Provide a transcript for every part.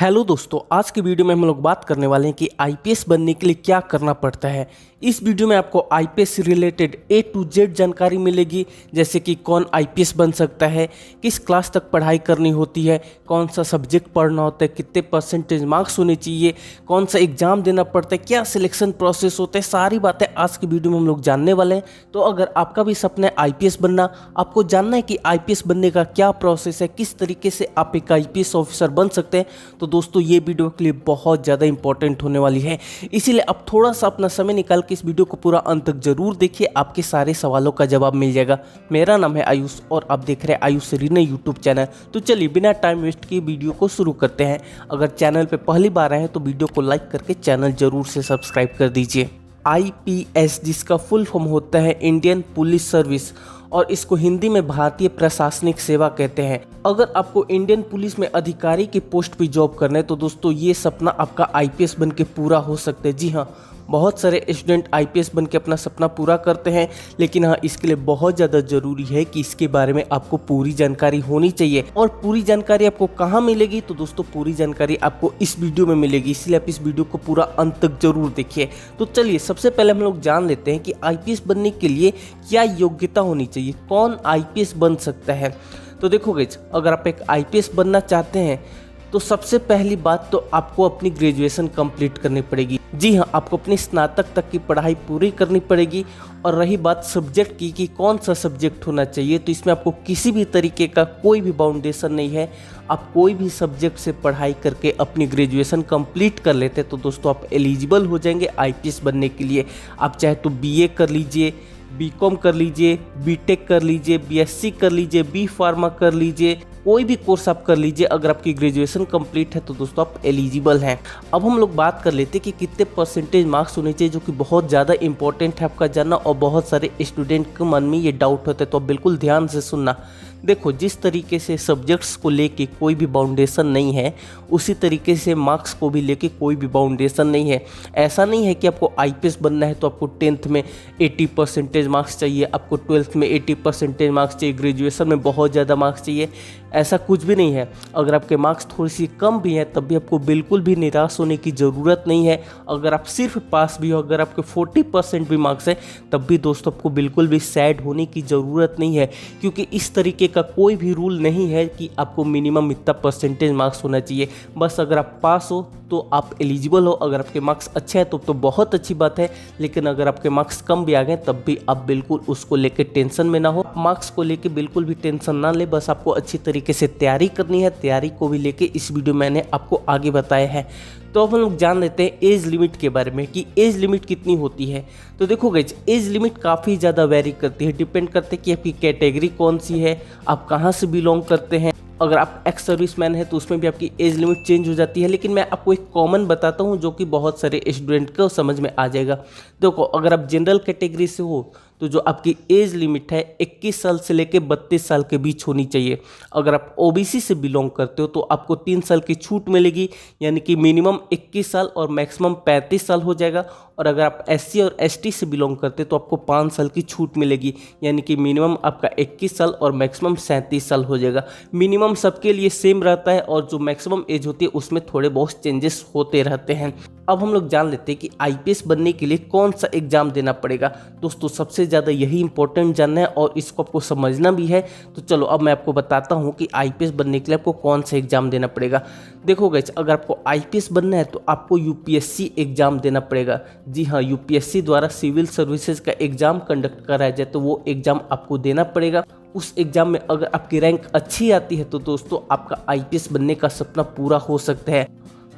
Hello दोस्तों, आज की वीडियो में हम लोग बात करने वाले हैं कि आईपीएस बनने के लिए क्या करना पड़ता है। इस वीडियो में आपको आईपीएस से रिलेटेड A to Z जानकारी मिलेगी, जैसे कि कौन आईपीएस बन सकता है, किस क्लास तक पढ़ाई करनी होती है, कौन सा सब्जेक्ट पढ़ना होता है, कितने परसेंटेज मार्क्स होने चाहिए, कौन सा एग्जाम देना पड़ता है, क्या सिलेक्शन प्रोसेस होता है। सारी बातें आज की वीडियो में हम लोग जानने वाले हैं। तो अगर आपका भी सपना है आईपीएस बनना, आपको जानना है कि आईपीएस बनने का क्या प्रोसेस है, किस तरीके से आप एक आईपीएस ऑफिसर बन सकते हैं, तो दोस्तों ये वीडियो के लिए बहुत ज़्यादा इंपॉर्टेंट होने वाली है। इसीलिए अब थोड़ा सा अपना समय निकाल के इस वीडियो को पूरा अंत तक जरूर देखिए, आपके सारे सवालों का जवाब मिल जाएगा। मेरा नाम है आयुष और आप देख रहे हैं आयुष रीना यूट्यूब चैनल। तो चलिए बिना टाइम वेस्ट किए वीडियो को शुरू करते हैं। अगर चैनल पर पहली बार आए हैं तो वीडियो को लाइक करके चैनल जरूर से सब्सक्राइब कर दीजिए। आईपीएस, जिसका फुल फॉर्म होता है इंडियन पुलिस सर्विस, और इसको हिंदी में भारतीय प्रशासनिक सेवा कहते हैं। अगर आपको इंडियन पुलिस में अधिकारी की पोस्ट पे जॉब करना है तो दोस्तों ये सपना आपका आईपीएस बन के पूरा हो सकता है। जी हाँ, बहुत सारे स्टूडेंट आईपीएस बन के अपना सपना पूरा करते हैं, लेकिन हाँ इसके लिए बहुत ज़्यादा ज़रूरी है कि इसके बारे में आपको पूरी जानकारी होनी चाहिए। और पूरी जानकारी आपको कहाँ मिलेगी, तो दोस्तों पूरी जानकारी आपको इस वीडियो में मिलेगी, इसलिए आप इस वीडियो को पूरा अंत तक जरूर देखिए। तो चलिए सबसे पहले हम लोग जान लेते हैं कि आईपीएस बनने के लिए क्या योग्यता होनी चाहिए, कौन आईपीएस बन सकता है। तो देखो गाइस, अगर आप एक आईपीएस बनना चाहते हैं तो सबसे पहली बात तो आपको अपनी ग्रेजुएशन कंप्लीट करनी पड़ेगी। जी हाँ, आपको अपनी स्नातक तक की पढ़ाई पूरी करनी पड़ेगी। और रही बात सब्जेक्ट की कि कौन सा सब्जेक्ट होना चाहिए, तो इसमें आपको किसी भी तरीके का कोई भी बाउंडेशन नहीं है। आप कोई भी सब्जेक्ट से पढ़ाई करके अपनी ग्रेजुएशन कंप्लीट कर लेते हैं तो दोस्तों आप एलिजिबल हो जाएंगे आईपीएस बनने के लिए। आप चाहे तो बीए कर लीजिए, बीकॉम कर लीजिए, बीटेक कर लीजिए, बीएससी कर लीजिए, बी फार्मा कर लीजिए, कोई भी कोर्स आप कर लीजिए। अगर आपकी ग्रेजुएशन कंप्लीट है तो दोस्तों आप एलिजिबल हैं। अब हम लोग बात कर लेते हैं कि कितने परसेंटेज मार्क्स होने चाहिए, जो कि बहुत ज़्यादा इंपॉर्टेंट है आपका जानना, और बहुत सारे स्टूडेंट के मन में ये डाउट होता है। तो आप बिल्कुल ध्यान से सुनना। देखो, जिस तरीके से सब्जेक्ट्स को लेके कोई भी बाउंडेशन नहीं है, उसी तरीके से मार्क्स को भी लेके कोई भी बाउंडेशन नहीं है। ऐसा नहीं है कि आपको आईपीएस बनना है तो आपको 10th में 80 परसेंटेज मार्क्स चाहिए, आपको 12th में 80 परसेंटेज मार्क्स चाहिए, ग्रेजुएशन में बहुत ज़्यादा मार्क्स चाहिए। ऐसा कुछ भी नहीं है। अगर आपके मार्क्स थोड़ी सी कम भी हैं तब भी आपको बिल्कुल भी निराश होने की ज़रूरत नहीं है। अगर आप सिर्फ पास भी हो, अगर आपके 40% भी मार्क्स है तब भी दोस्तों आपको बिल्कुल भी सैड होने की ज़रूरत नहीं है, क्योंकि इस तरीके का कोई भी रूल नहीं है कि आपको मिनिमम इतना परसेंटेज मार्क्स होना चाहिए। बस अगर आप पास हो तो आप एलिजिबल हो। अगर आपके मार्क्स अच्छे हैं तो बहुत अच्छी बात है, लेकिन अगर आपके मार्क्स कम भी आ गए तब भी आप बिल्कुल उसको लेके टेंशन में ना हो। मार्क्स को लेके बिल्कुल भी टेंशन ना ले, बस आपको अच्छी तरीके से तैयारी करनी है। तैयारी को भी लेके इस वीडियो मैंने आपको आगे बताया है। तो अब हम लोग जान लेते हैं एज लिमिट के बारे में कि एज लिमिट कितनी होती है। तो देखो गाइस, एज लिमिट काफ़ी ज़्यादा वेरी करती है, डिपेंड करते हैं कि आपकी कैटेगरी कौन सी है, आप कहाँ से बिलोंग करते हैं। अगर आप एक्स सर्विसमैन है तो उसमें भी आपकी एज लिमिट चेंज हो जाती है, लेकिन मैं आपको एक कॉमन बताता हूँ जो कि बहुत सारे स्टूडेंट को समझ में आ जाएगा। देखो, अगर आप जनरल कैटेगरी से हो तो जो आपकी एज लिमिट है 21 साल से लेकर 32 साल के बीच होनी चाहिए। अगर आप ओबीसी से बिलोंग करते हो तो आपको 3 साल की छूट मिलेगी, यानी कि मिनिमम 21 साल और मैक्सिमम 35 साल हो जाएगा। और अगर आप एससी और एसटी से बिलोंग करते तो आपको 5 साल की छूट मिलेगी, यानी कि मिनिमम आपका 21 साल और मैक्सिमम 37 साल हो जाएगा। मिनिमम सबके लिए सेम रहता है और जो मैक्सिमम एज होती है उसमें थोड़े बहुत चेंजेस होते रहते हैं। अब हम लोग जान लेते हैं कि आईपीएस बनने के लिए कौन सा एग्जाम देना पड़ेगा। दोस्तों सबसे ज़्यादा यही इंपॉर्टेंट जानना है और इसको आपको समझना भी है। तो चलो अब मैं आपको बताता हूँ कि आईपीएस बनने के लिए आपको कौन सा एग्जाम देना पड़ेगा। देखो गाइस, अगर आपको आईपीएस बनना है तो आपको यूपीएससी एग्जाम देना पड़ेगा। जी हाँ, यूपीएससी द्वारा सिविल सर्विसेज का एग्जाम कंडक्ट कराया जाए तो वो एग्जाम आपको देना पड़ेगा। उस एग्जाम में अगर आपकी रैंक अच्छी आती है तो दोस्तों आपका आईपीएस बनने का सपना पूरा हो सकता है।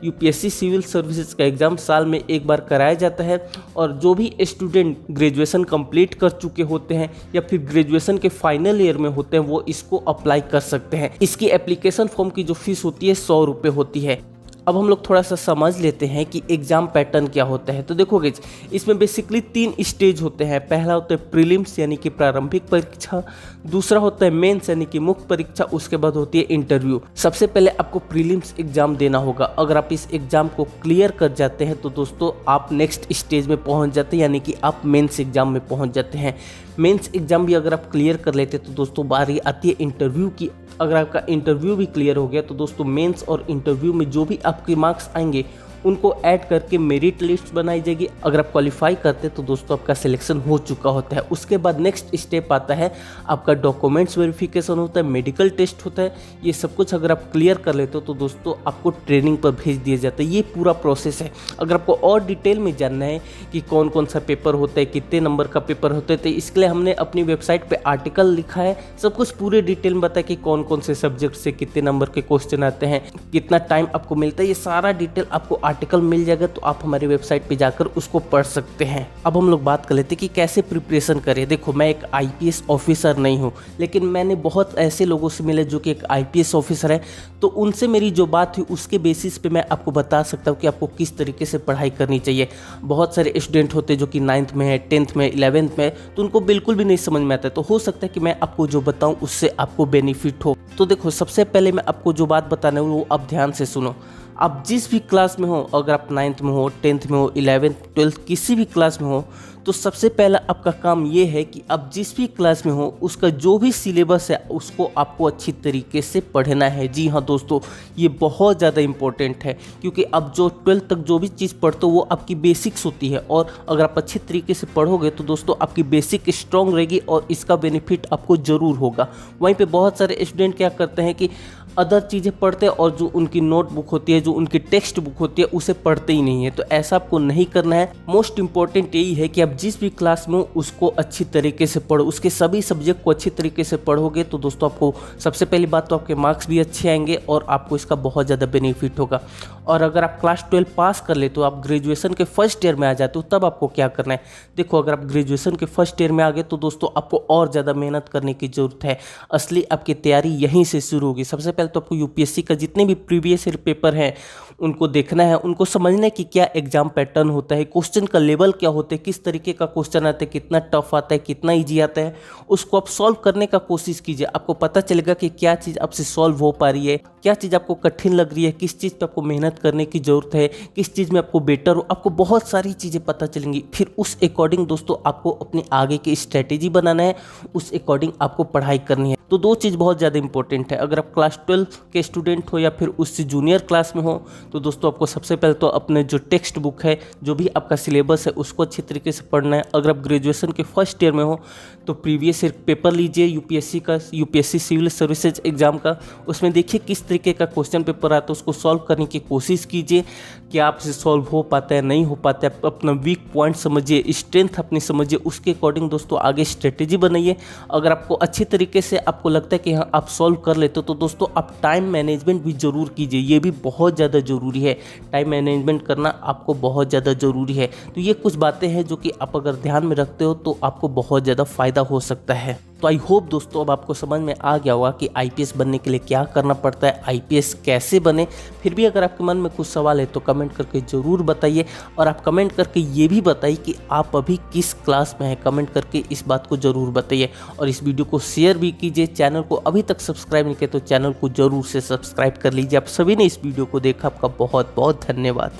यूपीएससी सिविल सर्विसेज का एग्ज़ाम साल में एक बार कराया जाता है, और जो भी स्टूडेंट ग्रेजुएशन कंप्लीट कर चुके होते हैं या फिर ग्रेजुएशन के फाइनल ईयर में होते हैं वो इसको अप्लाई कर सकते हैं। इसकी एप्लीकेशन फॉर्म की जो फीस होती है 100 रुपये होती है। अब हम लोग थोड़ा सा समझ लेते हैं कि एग्ज़ाम पैटर्न क्या होता है। तो देखो गाइस, इसमें बेसिकली 3 स्टेज होते हैं। पहला होता है प्रीलिम्स यानी कि प्रारंभिक परीक्षा, दूसरा होता है मेंस यानी कि मुख्य परीक्षा, उसके बाद होती है इंटरव्यू। सबसे पहले आपको प्रीलिम्स एग्जाम देना होगा। अगर आप इस एग्जाम को क्लियर कर जाते हैं तो दोस्तों आप नेक्स्ट स्टेज में पहुंच जाते हैं, यानी कि आप मेंस एग्जाम में पहुंच जाते हैं। मेंस एग्जाम भी अगर आप क्लियर कर लेते तो दोस्तों बारी आती है इंटरव्यू की। अगर आपका इंटरव्यू भी क्लियर हो गया तो दोस्तों मेंस और इंटरव्यू में जो भी आपके मार्क्स आएंगे उनको ऐड करके मेरिट लिस्ट बनाई जाएगी। अगर आप क्वालिफाई करते तो दोस्तों आपका सिलेक्शन हो चुका होता है। उसके बाद नेक्स्ट स्टेप आता है आपका डॉक्यूमेंट्स वेरिफिकेशन होता है, मेडिकल टेस्ट होता है। ये सब कुछ अगर आप क्लियर कर लेते हो तो दोस्तों आपको ट्रेनिंग पर भेज दिया जाता है। ये पूरा प्रोसेस है। अगर आपको और डिटेल में जानना है कि कौन कौन सा पेपर होता है, कितने नंबर का पेपर होता है, तो इसके लिए हमने अपनी वेबसाइट पर आर्टिकल लिखा है। सब कुछ पूरे डिटेल में बताया कि कौन कौन से सब्जेक्ट से कितने नंबर के क्वेश्चन आते हैं, कितना टाइम आपको मिलता है। ये सारा डिटेल आपको आर्टिकल मिल जाएगा, तो आप हमारी वेबसाइट पे जाकर उसको पढ़ सकते हैं। अब हम लोग बात कर लेते हैं कि कैसे प्रिपरेशन करें। देखो, मैं एक आईपीएस ऑफिसर नहीं हूँ, लेकिन मैंने बहुत ऐसे लोगों से मिले जो कि एक आईपीएस ऑफिसर है, तो उनसे मेरी जो बात हुई उसके बेसिस पे मैं आपको बता सकता हूँ कि आपको किस तरीके से पढ़ाई करनी चाहिए। बहुत सारे स्टूडेंट होते हैं जो कि 9th में है, 10th में, 11th में, तो उनको बिल्कुल भी नहीं समझ में आता है। तो हो सकता है कि मैं आपको जो बताऊँ उससे आपको बेनिफिट हो। तो देखो, सबसे पहले मैं आपको जो बात बताना है वो आप ध्यान से सुनो। आप जिस भी क्लास में हो, अगर आप 9th में हो, 10th में हो, 11th, 12th, किसी भी क्लास में हो, तो सबसे पहला आपका काम ये है कि आप जिस भी क्लास में हो उसका जो भी सिलेबस है उसको आपको अच्छी तरीके से पढ़ना है। जी हाँ दोस्तों, ये बहुत ज़्यादा इंपॉर्टेंट है, क्योंकि अब जो 12th तक जो भी चीज़ पढ़ते हो वो आपकी बेसिक्स होती है, और अगर आप अच्छी तरीके से पढ़ोगे तो दोस्तों आपकी बेसिक स्ट्रॉन्ग रहेगी और इसका बेनिफिट आपको ज़रूर होगा। वहीं पे बहुत सारे स्टूडेंट क्या करते हैं कि अदर चीज़ें पढ़ते हैं और जो उनकी नोटबुक होती है, जो उनकी टेक्स्ट बुक होती है, उसे पढ़ते ही नहीं है। तो ऐसा आपको नहीं करना है। मोस्ट इंपॉर्टेंट यही है कि आप जिस भी क्लास में हो उसको अच्छी तरीके से पढ़ो, उसके सभी सब्जेक्ट को अच्छी तरीके से पढ़ोगे तो दोस्तों आपको सबसे पहली बात तो आपके मार्क्स भी अच्छे आएंगे और आपको इसका बहुत ज़्यादा बेनिफिट होगा। और अगर आप क्लास 12 पास कर ले तो आप ग्रेजुएशन के फर्स्ट ईयर में आ जाते हो, तब आपको क्या करना है। देखो, अगर आप ग्रेजुएशन के फर्स्ट ईयर में आ गए तो दोस्तों आपको और ज़्यादा मेहनत करने की ज़रूरत है। असली आपकी तैयारी यहीं से शुरू होगी। सबसे पहले तो आपको यूपीएससी का जितने भी प्रीवियस ईयर पेपर हैं उनको देखना है, उनको समझना है कि क्या एग्जाम पैटर्न होता है, क्वेश्चन का लेवल क्या होता है, किस तरीके का क्वेश्चन आता है, कितना टफ आता है, कितना इजी आता है, उसको आप सॉल्व करने का कोशिश कीजिए। आपको पता चलेगा कि क्या चीज़ आपसे सॉल्व हो पा रही है, क्या चीज़ आपको कठिन लग रही है, किस चीज़ पे आपको मेहनत करने की ज़रूरत है, किस चीज़ में आपको बेटर हो। आपको बहुत सारी चीज़ें पता चलेंगी। फिर उस अकॉर्डिंग दोस्तों आपको अपनी आगे की स्ट्रेटेजी बनाना है, उस अकॉर्डिंग आपको पढ़ाई करनी है। तो दो चीज़ बहुत ज़्यादा इंपॉर्टेंट है। अगर आप क्लास 12 के स्टूडेंट हो या फिर उससे जूनियर क्लास में हो तो दोस्तों आपको सबसे पहले तो अपने जो टेक्स्ट बुक है, जो भी आपका सिलेबस है, उसको अच्छी तरीके से पढ़ना है। अगर आप ग्रेजुएशन के फर्स्ट ईयर में हो तो प्रीवियस ईयर पेपर लीजिए यूपीएससी का, यूपीएससी सिविल सर्विसेज एग्जाम का। उसमें देखिए किस तरीके का क्वेश्चन पेपर आता है, उसको सॉल्व करने की कोशिश कीजिए कि आपसे सॉल्व हो पाता है, नहीं हो पाता है। अपना वीक पॉइंट समझिए, स्ट्रेंथ अपनी समझिए, उसके अकॉर्डिंग दोस्तों आगे स्ट्रेटेजी बनाइए। अगर आपको अच्छी तरीके से आपको लगता है कि हाँ आप सॉल्व कर लेते हो तो दोस्तों आप टाइम मैनेजमेंट भी ज़रूर कीजिए। ये भी बहुत ज़्यादा ज़रूरी है। टाइम मैनेजमेंट करना आपको बहुत ज़्यादा ज़रूरी है। तो ये कुछ बातें हैं जो कि आप अगर ध्यान में रखते हो तो आपको बहुत ज़्यादा फ़ायदा हो सकता है। तो आई होप दोस्तों अब आपको समझ में आ गया होगा कि आईपीएस बनने के लिए क्या करना पड़ता है, आईपीएस कैसे बने। फिर भी अगर आपके मन में कुछ सवाल है तो कमेंट करके ज़रूर बताइए, और आप कमेंट करके ये भी बताइए कि आप अभी किस क्लास में हैं। कमेंट करके इस बात को ज़रूर बताइए, और इस वीडियो को शेयर भी कीजिए। चैनल को अभी तक सब्सक्राइब नहीं किया तो चैनल को ज़रूर से सब्सक्राइब कर लीजिए। आप सभी ने इस वीडियो को देखा, आपका बहुत बहुत धन्यवाद।